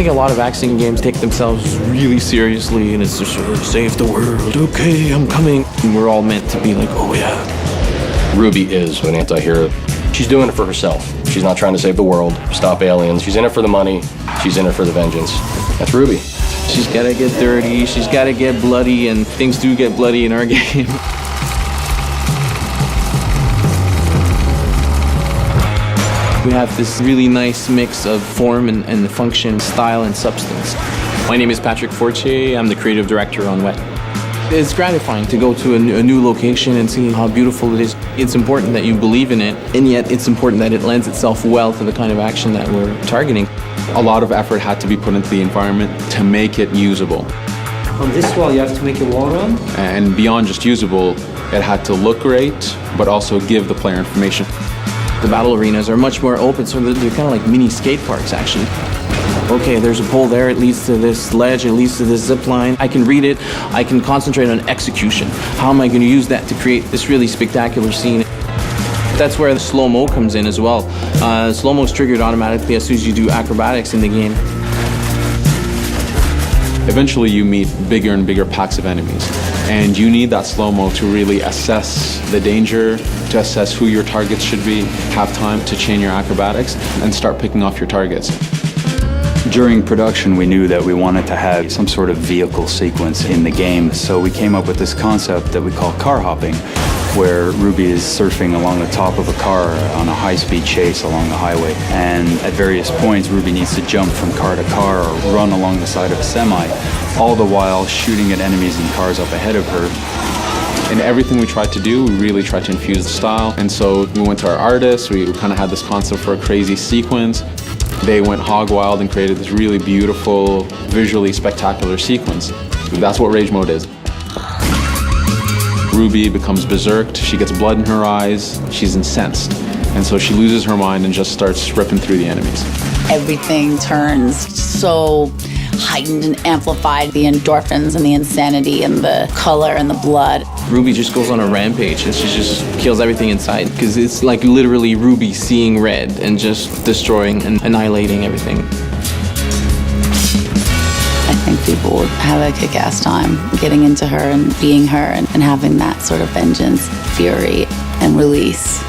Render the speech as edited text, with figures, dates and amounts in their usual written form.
think a lot of action games take themselves really seriously, and it's just sort of save the world, okay, I'm coming. And we're all meant to be like, oh yeah. Ruby is an anti-hero. She's doing it for herself. She's not trying to save the world, stop aliens. She's in it for the money. She's in it for the vengeance. That's Ruby. She's gotta get dirty, she's gotta get bloody, and things do get bloody in our game. We have this really nice mix of form and function, style and substance. My name is Patrick Fortier. I'm the creative director on Wet. It's gratifying to go to a new location and see how beautiful it is. It's important that you believe in it, and yet it's important that it lends itself well to the kind of action that we're targeting. A lot of effort had to be put into the environment to make it usable. On this wall, you have to make a wall run. And beyond just usable, it had to look great, but also give the player information. The battle arenas are much more open, so they're kind of like mini skate parks, actually. Okay, there's a pole there, it leads to this ledge, it leads to this zip line. I can read it, I can concentrate on execution. How am I going to use that to create this really spectacular scene? That's where the slow-mo comes in as well. Slow-mo is triggered automatically as soon as you do acrobatics in the game. Eventually you meet bigger and bigger packs of enemies, and you need that slow-mo to really assess the danger, to assess who your targets should be, have time to chain your acrobatics, and start picking off your targets. During production, we knew that we wanted to have some sort of vehicle sequence in the game, so we came up with this concept that we call car hopping, where Ruby is surfing along the top of a car on a high-speed chase along the highway. And at various points, Ruby needs to jump from car to car or run along the side of a semi, all the while shooting at enemies and cars up ahead of her. In everything we tried to do, we really tried to infuse the style. And so we went to our artists, we kind of had this concept for a crazy sequence. They went hog wild and created this really beautiful, visually spectacular sequence. That's what Rage Mode is. Ruby becomes berserked, she gets blood in her eyes, she's incensed. And so she loses her mind and just starts ripping through the enemies. Everything turns so heightened and amplified. The endorphins and the insanity and the color and the blood. Ruby just goes on a rampage and she just kills everything inside, because it's like literally Ruby seeing red and just destroying and annihilating everything. I think people would have a kick-ass time getting into her and being her and having that sort of vengeance, fury, and release.